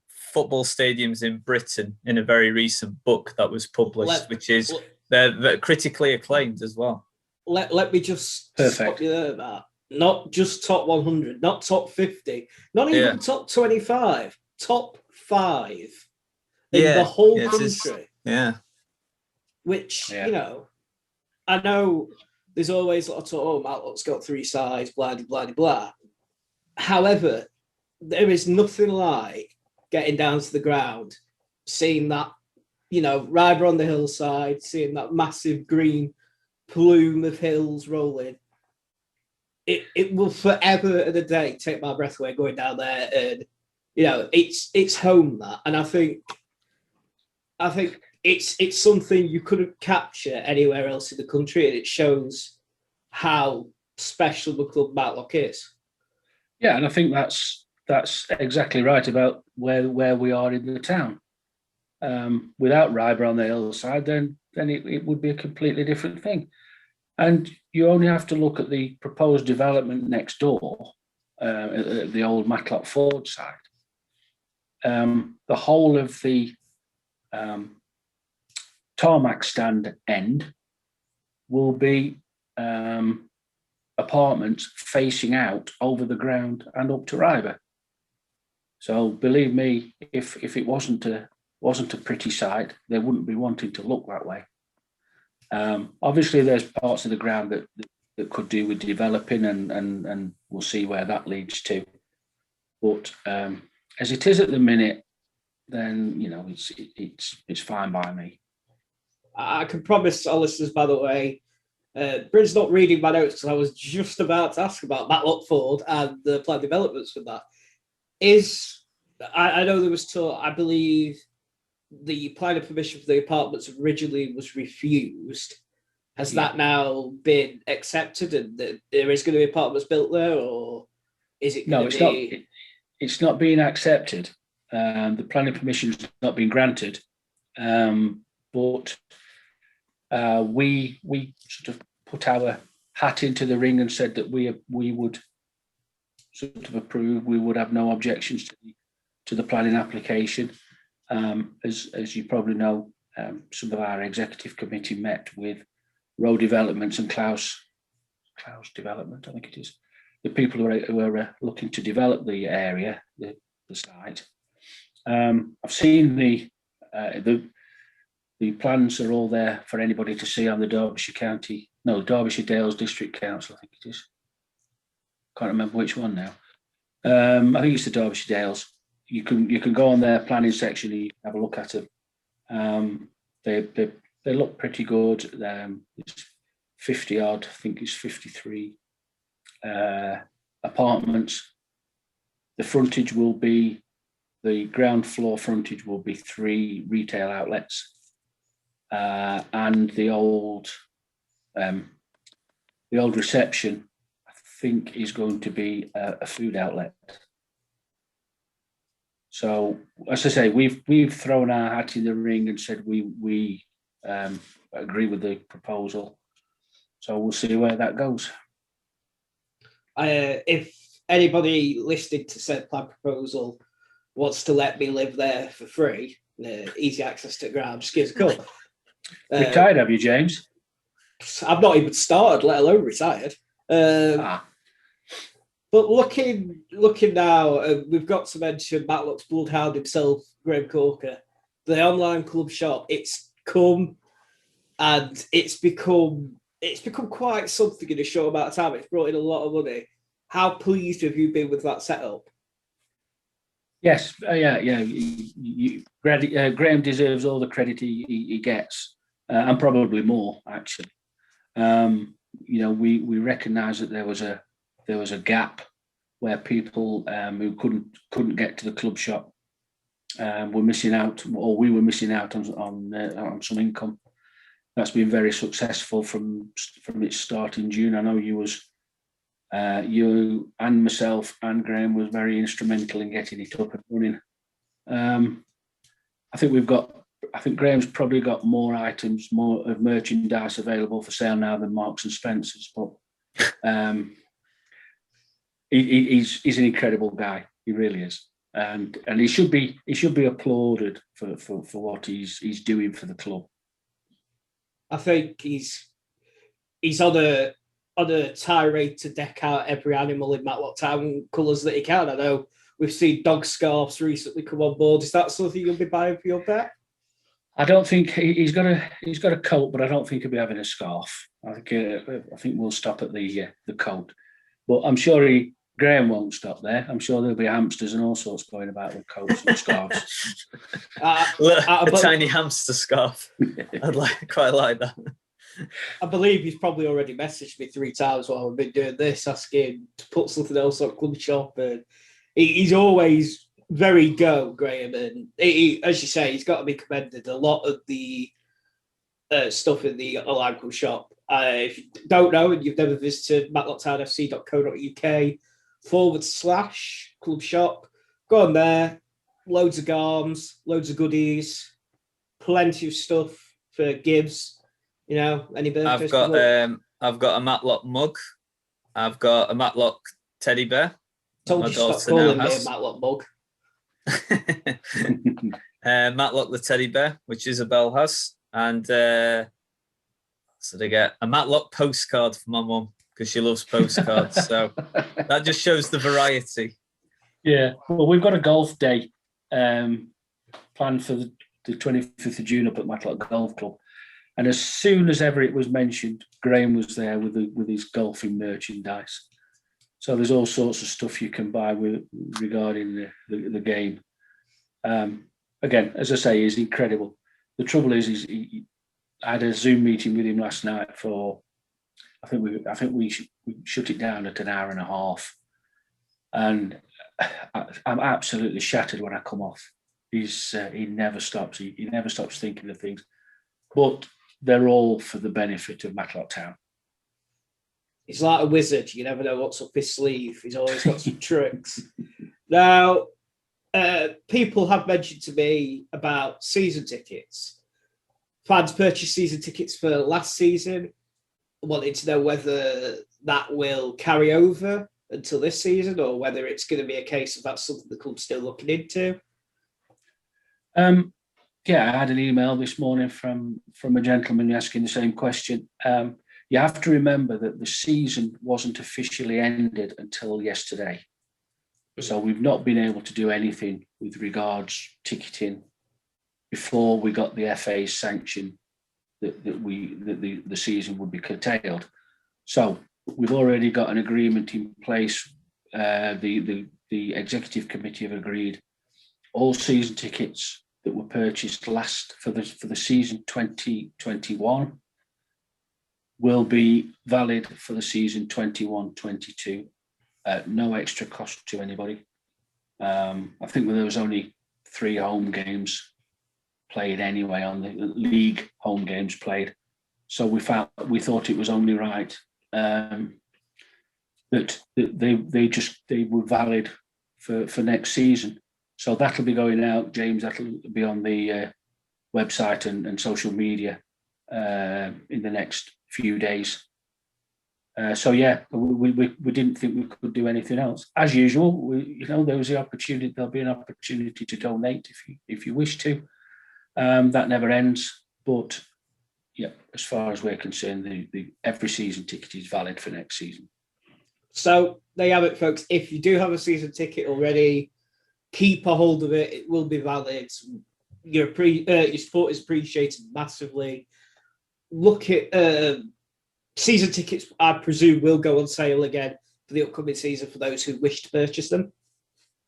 football stadiums in Britain in a very recent book that was published, which is they're critically acclaimed as well. Let me just stop you there, Matt. Not just top 100, not top 50, not even top 25, top 5 in the whole country. Which, I know there's always a lot of talk, oh, Matlock's got 3 sides, blah, blah, blah, blah. However, there is nothing like getting down to the ground, seeing that, Rider on the hillside, seeing that massive green plume of hills rolling. It will forever and a day take my breath away going down there, and it's home, that, and I think it's something you couldn't capture anywhere else in the country, and it shows how special the club Matlock is. Yeah, and I think that's exactly right about where we are in the town. Without Ryber on the hillside, then it would be a completely different thing. And you only have to look at the proposed development next door, at the old Matlock Ford side. The whole of the tarmac stand end will be apartments facing out over the ground and up to Ryber. So believe me, if it wasn't a wasn't a pretty sight, they wouldn't be wanting to look that way. Obviously, there's parts of the ground that could do with developing, and we'll see where that leads to. But as it is at the minute, then it's fine by me. I can promise our listeners, by the way, Bryn's not reading my notes because I was just about to ask about Matlock Ford and the planned developments for that. I know there was talk, I believe the planning permission for the apartments originally was refused. Has that now been accepted and there is going to be apartments built there, or is it going to be... No, it's not being accepted. The planning permission's not been granted. But we sort of put our hat into the ring and said that we would sort of approve, we would have no objections to the planning application. As you probably know, some of our executive committee met with Road Developments and Klaus Development, I think it is, the people who are looking to develop the area, the site. I've seen the plans are all there for anybody to see on the Derbyshire Dales District Council, I think it is. Can't remember which one now. I think it's the Derbyshire Dales. You can go on their planning section and have a look at them. They look pretty good. It's 50 odd, I think it's 53 apartments. The ground floor frontage will be 3 retail outlets, and the old reception, I think, is going to be a food outlet. So, as I say, we've thrown our hat in the ring and said we agree with the proposal. So we'll see where that goes. If anybody listening to said plan proposal wants to let me live there for free, easy access to ground, just give us a call. Retired, have you, James? I've not even started, let alone retired. But looking now, we've got to mention Matlock's bloodhound himself, Graham Corker. The online club shop, it's become quite something in a short amount of time. It's brought in a lot of money. How pleased have you been with that setup? Yes, Graham deserves all the credit he gets, and probably more, actually. We recognise that there was a gap where people who couldn't get to the club shop were missing out, or we were missing out on some income. That's been very successful from its start in June. I know you and myself and Graham was very instrumental in getting it up and running. I think Graham's probably got more items, more of merchandise available for sale now than Marks and Spencer's, but he's an incredible guy. He really is, and he should be applauded for what he's doing for the club. I think he's on a tirade to deck out every animal in Matlock Town colours that he can. I know we've seen dog scarves recently come on board. Is that something you'll be buying for your pet? I don't think he's got a coat, but I don't think he'll be having a scarf. I think we'll stop at the coat, but I'm sure Graham won't stop there. I'm sure there'll be hamsters and all sorts going about with coats and scarves. A tiny hamster scarf. I'd quite like that. I believe he's probably already messaged me 3 times while we've been doing this, asking to put something else on club shop. And he's always very go, Graham. And as you say, he's got to be commended. A lot of the stuff in the online club shop. If you don't know and you've never visited matlocktownfc.co.uk/club shop, go on there. Loads of garms, loads of goodies, plenty of stuff for gifts. Any birthdays? I've got a Matlock mug. I've got a Matlock teddy bear. Told you stop calling me a Matlock mug. Matlock the teddy bear, which Isabel has, and so they get a Matlock postcard for my mum because she loves postcards. So that just shows the variety. Yeah, well, we've got a golf day planned for the 25th of June up at Matlock Golf Club. And as soon as ever it was mentioned, Graham was there with his golfing merchandise. So there's all sorts of stuff you can buy regarding the game. Again, as I say, he's incredible. The trouble is I had a Zoom meeting with him last night for, I think we shut it down at an hour and a half. And I'm absolutely shattered when I come off. He never stops. He never stops thinking of things. But they're all for the benefit of Matlock Town. He's like a wizard. You never know what's up his sleeve. He's always got some tricks. Now, people have mentioned to me about season tickets. Fans purchased season tickets for last season, wanting to know whether that will carry over until this season or whether it's going to be a case of that's something the club's still looking into. Yeah, I had an email this morning from a gentleman asking the same question. You have to remember that the season wasn't officially ended until yesterday. So we've not been able to do anything with regards ticketing before we got the FA's sanction that the season would be curtailed. So we've already got an agreement in place. The executive committee have agreed all season tickets that were purchased last for the season 2021 will be valid for the season 21-22 at no extra cost to anybody. I think there was only 3 home games played anyway, on the league home games played. So we thought it was only right that they were valid for next season. So that'll be going out, James. That'll be on the website and social media in the next few days. So yeah, we didn't think we could do anything else. As usual, there'll be an opportunity to donate if you wish to. That never ends. But yeah, as far as we're concerned, the every season ticket is valid for next season. So there you have it, folks. If you do have a season ticket already, keep a hold of it. It will be valid. Your support is appreciated massively. Look at season tickets, I presume, will go on sale again for the upcoming season for those who wish to purchase them.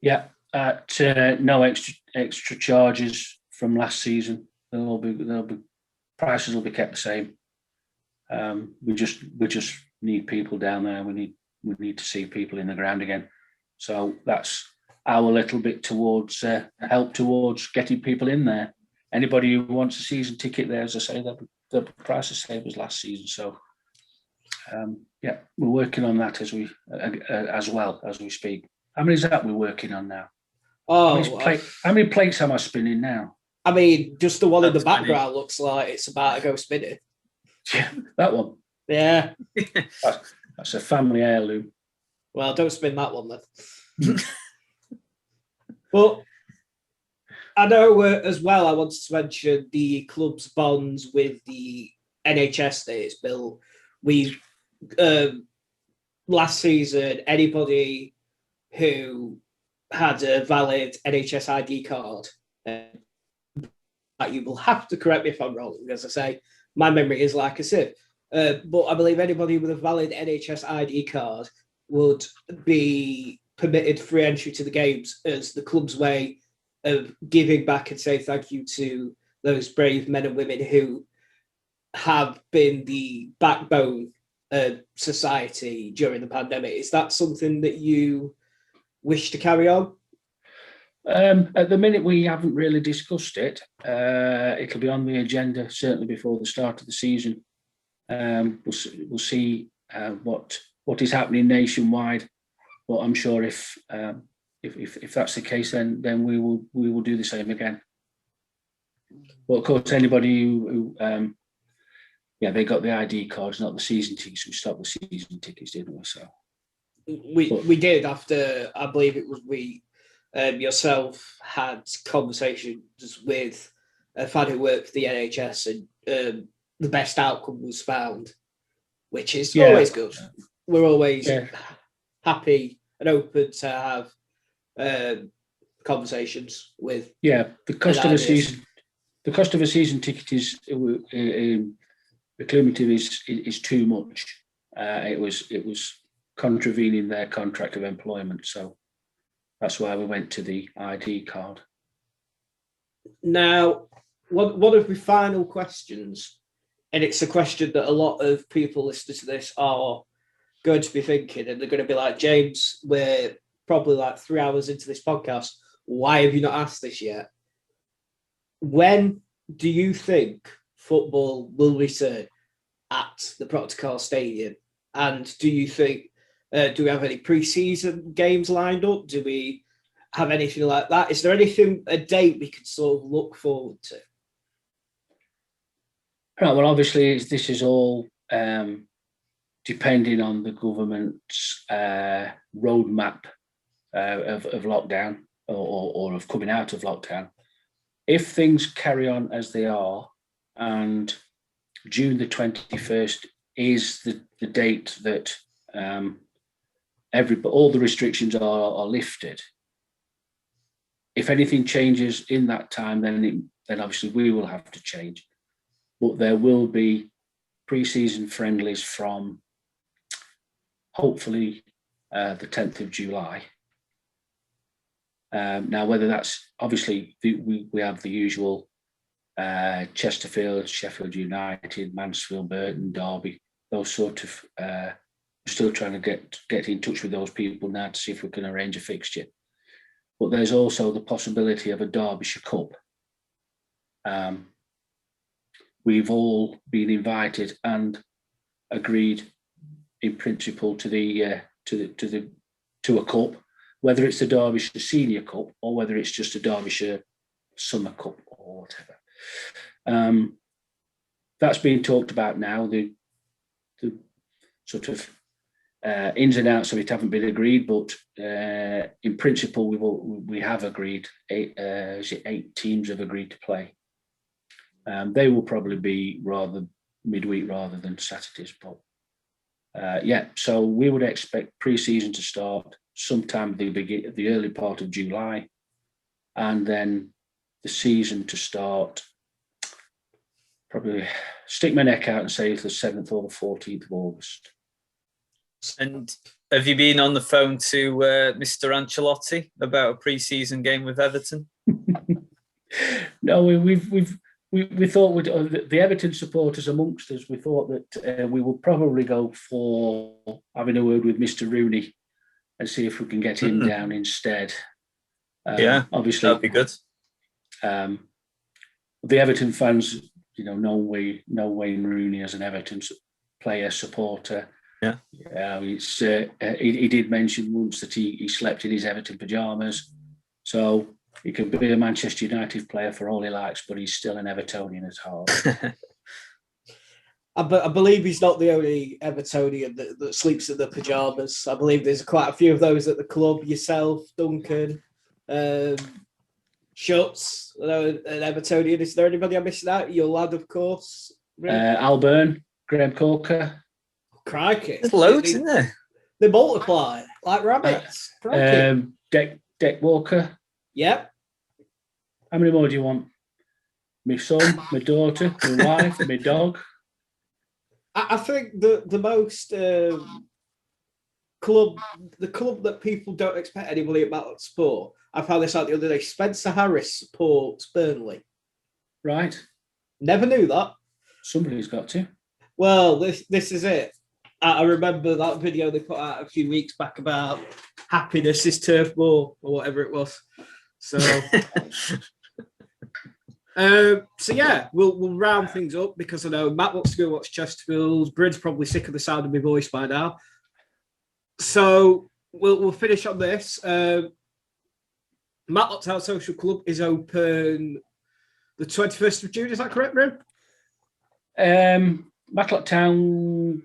Yeah, at no extra charges from last season. There'll be prices will be kept the same. We just need people down there. We need to see people in the ground again. So that's our little bit towards help towards getting people in there. Anybody who wants a season ticket there, as I say, the price is the same as last season. So yeah, we're working on that as well as we speak. How many is that we're working on now? How many plates am I spinning now? I mean, just the one in the background looks like it's about to go spinning. Yeah, that one. Yeah. That's a family heirloom. Well, don't spin that one then. But I know as well, I wanted to mention the club's bonds with the NHS that it's built. We last season, anybody who had a valid NHS ID card, you will have to correct me if I'm wrong, as I say, my memory is like a sieve. But I believe anybody with a valid NHS ID card would be permitted free entry to the games as the club's way of giving back and saying thank you to those brave men and women who have been the backbone of society during the pandemic. Is that something that you wish to carry on? At the minute, we haven't really discussed it. It'll be on the agenda certainly before the start of the season. We'll see what is happening nationwide. But I'm sure if that's the case, then we will do the same again. But of course, anybody who they got the ID cards, not the season tickets. We stopped the season tickets, didn't we? So we did after, I believe it was yourself had conversations with a fan who worked for the NHS, and the best outcome was found, which is always good. We're always happy and open to have conversations with. Yeah, the cost of a season. the cost of a season ticket is reclumative is too much. It was contravening their contract of employment, so that's why we went to the ID card. Now, one of my final questions, and it's a question that a lot of people listening to this are going to be thinking, and they're going to be like, James, we're probably like 3 hours into this podcast. Why have you not asked this yet? When do you think football will return at the Proctor Stadium? And do you think, do we have any pre-season games lined up? Do we have anything like that? Is there anything, a date we can sort of look forward to? Right, well, obviously, this is all depending on the government's roadmap of lockdown or of coming out of lockdown. If things carry on as they are, and June the 21st is the date that all the restrictions are lifted. If anything changes in that time, then obviously we will have to change. But there will be pre-season friendlies from hopefully the 10th of July. Now, whether that's obviously we have the usual Chesterfield, Sheffield United, Mansfield, Burton, Derby, those sort of. Still trying to get in touch with those people now to see if we can arrange a fixture. But there's also the possibility of a Derbyshire Cup. We've all been invited and agreed in principle to a cup, whether it's the Derbyshire Senior Cup or whether it's just a Derbyshire Summer Cup or whatever. That's being talked about now. The sort of ins and outs of it haven't been agreed, but in principle we have agreed. 8 teams have agreed to play. They will probably be rather midweek rather than Saturdays, but so we would expect pre-season to start sometime the early part of July, and then the season to start. Probably stick my neck out and say it's the 7th or the 14th of August. And have you been on the phone to Mr. Ancelotti about a pre-season game with Everton? No, we thought the Everton supporters amongst us. We thought that we would probably go for having a word with Mr. Rooney and see if we can get him down instead. Obviously that'd be good. The Everton fans, know Wayne Rooney as an Everton player supporter. He did mention once that he slept in his Everton pyjamas, so he could be a Manchester United player for all he likes, but he's still an Evertonian at heart. I believe he's not the only Evertonian that sleeps in the pyjamas. I believe there's quite a few of those at the club. Yourself, Duncan, Schutz, an Evertonian. Is there anybody I'm missing out? Your lad, of course. Al Byrne, Graham Corker. Crikey. There's loads, isn't there? They multiply like rabbits. Deck Walker. Yep. How many more do you want? My son, my daughter, my wife, my dog. I think the most club that people don't expect anybody at Matlock support. I found this out the other day. Spencer Harris supports Burnley. Right. Never knew that. Somebody's got to. Well, this is it. I remember that video they put out a few weeks back about happiness is turf more or whatever it was. So, we'll round things up because I know Matt wants to go watch Chesterfield. Bryn's probably sick of the sound of my voice by now. So we'll finish on this. Matlock Town Social Club is open the 21st of June. Is that correct, Bryn? Matlock Town,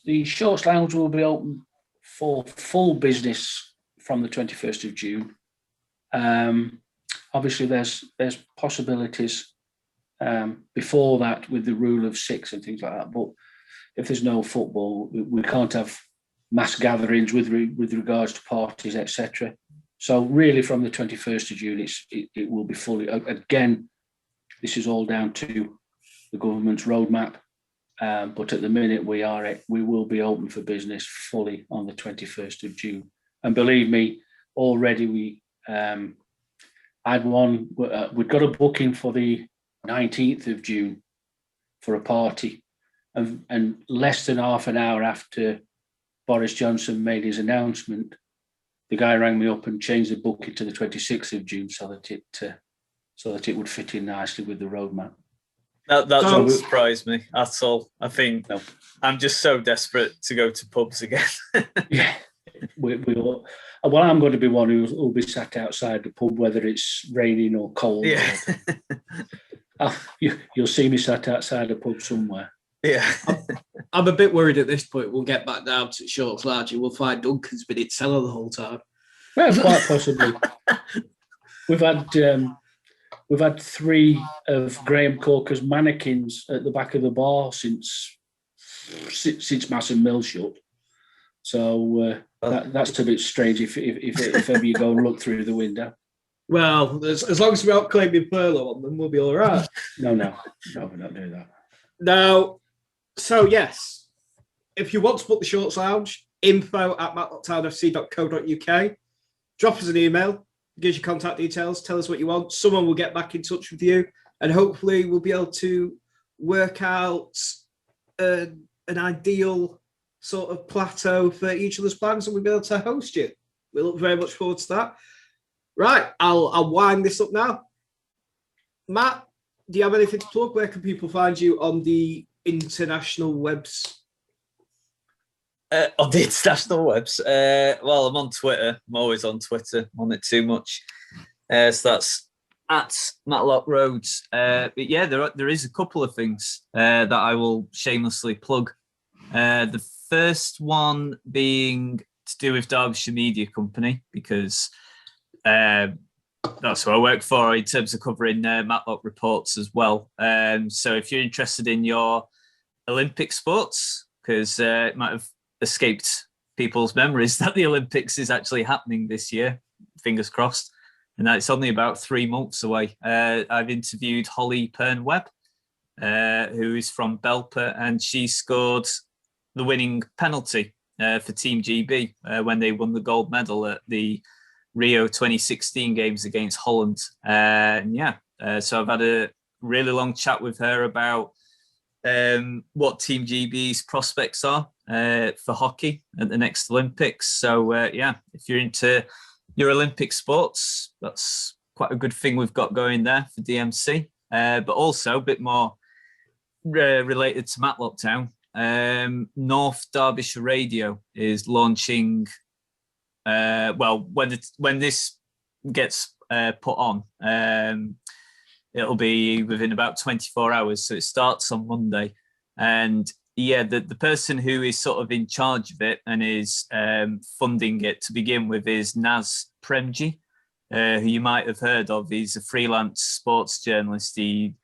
the Shorts Lounge will be open for full business from the 21st of June. Obviously, there's possibilities before that with the rule of 6 and things like that. But if there's no football, we can't have mass gatherings with regards to parties, etc. So really, from the 21st of June, it will be fully again. this is all down to the government's roadmap. But at the minute, we will be open for business fully on the 21st of June. And believe me, already we had one. We'd got a booking for the 19th of June for a party, and less than half an hour after Boris Johnson made his announcement, the guy rang me up and changed the booking to the 26th of June so that it would fit in nicely with the roadmap. That doesn't surprise me at all. I think I'm just so desperate to go to pubs again. Yeah, we all. Well, I'm going to be one who will be sat outside the pub, whether it's raining or cold. Yeah. You'll see me sat outside a pub somewhere. Yeah. I'm a bit worried at this point. We'll get back down to Shorts Lounge and we'll find Duncan's been in cellar the whole time. Well, quite possibly. We've had 3 of Graham Corker's mannequins at the back of the bar since Mass and Mill shut. So that's a bit strange if ever you go and look through the window. Well, as long as we're not claiming furlough on them, we'll be all right. No, we're not doing that. Now, so yes, if you want to book the Shorts Lounge, info@matlocktownfc.co.uk. Drop us an email, give us your contact details, tell us what you want. Someone will get back in touch with you, and hopefully we'll be able to work out an ideal sort of plateau for each of those plans, and we'll be able to host you. We look very much forward to that. Right, I'll wind this up now. Matt, do you have anything to plug? Where can people find you on the international webs? On the international webs? Well, I'm on Twitter. I'm always on Twitter. I'm on it too much. So that's at Matlock Roads. But yeah, there is a couple of things that I will shamelessly plug. The first one being to do with Derbyshire Media Company, because that's who I work for in terms of covering Matlock reports as well. So if you're interested in your Olympic sports, because it might have escaped people's memories that the Olympics is actually happening this year, fingers crossed, and that it's only about 3 months away. I've interviewed Holly Pern-Webb, who is from Belper, and she scored the winning penalty for Team GB when they won the gold medal at the Rio 2016 games against Holland. So I've had a really long chat with her about what Team GB's prospects are for hockey at the next Olympics. So if you're into your Olympic sports, that's quite a good thing we've got going there for DMC. But also a bit more related to Matlock Town. North Derbyshire Radio is launching. When this gets put on, it'll be within about 24 hours. So it starts on Monday. And yeah, the person who is sort of in charge of it and is funding it to begin with is Naz Premji, who you might have heard of. He's a freelance sports journalist. He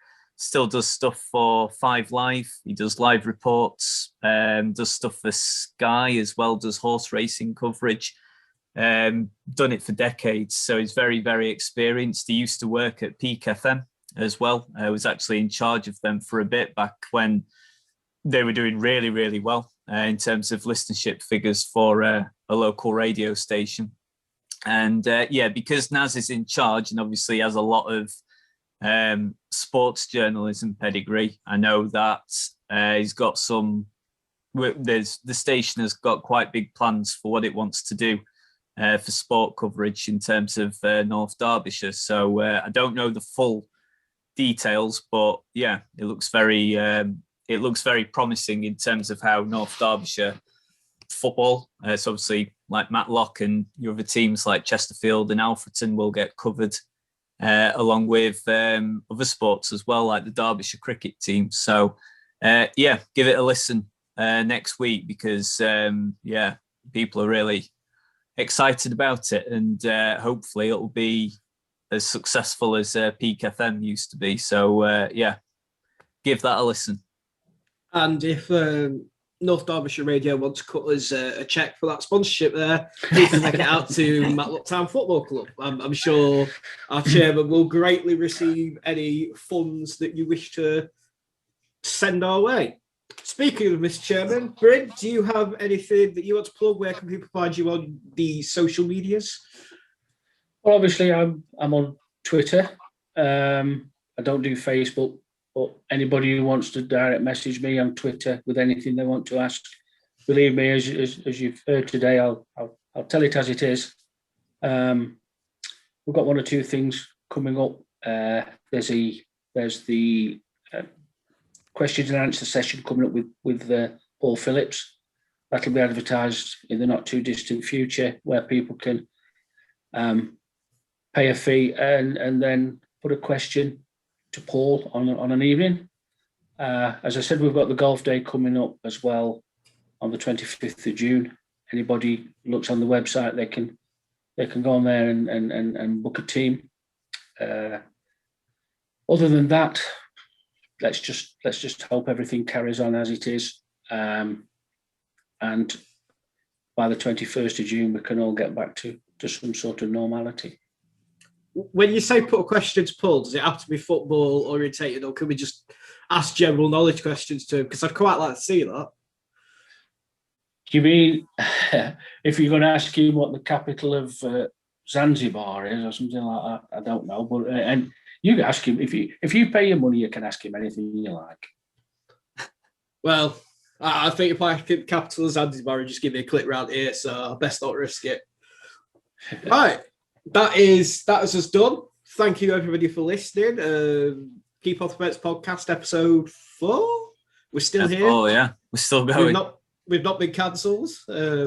still does stuff for 5 Live. He does live reports, does stuff for Sky as well, does horse racing coverage. Done it for decades, so he's very, very experienced. He used to work at Peak FM as well. I was actually in charge of them for a bit back when they were doing really, really well in terms of listenership figures for a local radio station. And because Naz is in charge and obviously has a lot of sports journalism pedigree, I know that he's got the station has got quite big plans for what it wants to do for sport coverage in terms of North Derbyshire. So I don't know the full details, but yeah, it looks very promising in terms of how North Derbyshire football. So obviously, like Matlock and your other teams like Chesterfield and Alfreton will get covered, along with other sports as well, like the Derbyshire cricket team. So give it a listen next week, because people are really excited about it, and hopefully it'll be as successful as Peak FM used to be. So give that a listen. And if North Derbyshire Radio want to cut us a check for that sponsorship there, please take it out to Matlock Town Football Club. I'm sure our chairman will greatly receive any funds that you wish to send our way. Speaking of Mr. Chairman, Bryn, do you have anything that you want to plug? Where can people find you on the social medias? Well, obviously, I'm on Twitter. I don't do Facebook. But anybody who wants to direct message me on Twitter with anything they want to ask, believe me, as you've heard today, I'll tell it as it is. We've got one or two things coming up. There's the questions and answer session coming up with Paul Phillips. That'll be advertised in the not too distant future, where people can pay a fee and then put a question to Paul on an evening. As I said, we've got the golf day coming up as well on the 25th of June. Anybody looks on the website, they can go on there and book a team. Other than that, let's just hope everything carries on as it is, and by the 21st of June we can all get back to some sort of normality. When you say put a question to Paul, does it have to be football orientated, or can we just ask general knowledge questions to him? Because I'd quite like to see that. Do you mean if you're going to ask him what the capital of Zanzibar is or something like that? I don't know, but and you can ask him if you pay your money, you can ask him anything you like. Well, I think if I get the capital of Zanzibar, and just give me a click round here, so I best not risk it. Right. That is us done. Thank you everybody for listening. Keep Off the Fence podcast episode 4. We're still here. Oh yeah, we're still going. We've not been cancelled,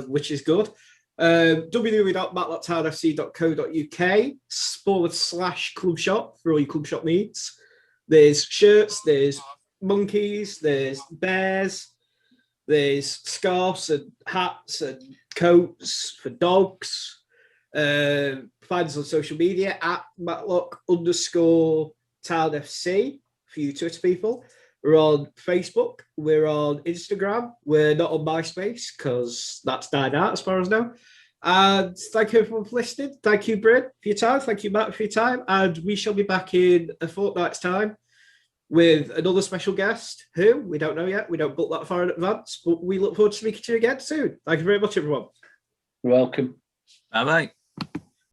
which is good. www.matlocktownfc.co.uk/club shop for all your club shop needs. There's shirts, there's monkeys, there's bears, there's scarves and hats and coats for dogs. Find us on social media at Matlock_TownFC for you Twitter people. We're on Facebook. We're on Instagram. We're not on MySpace because that's died out as far as I know. And thank you everyone for listening. Thank you, Bryn, for your time. Thank you, Matt, for your time. And we shall be back in a fortnight's time with another special guest who we don't know yet. We don't book that far in advance, but we look forward to speaking to you again soon. Thank you very much, everyone. You're welcome. Bye-bye.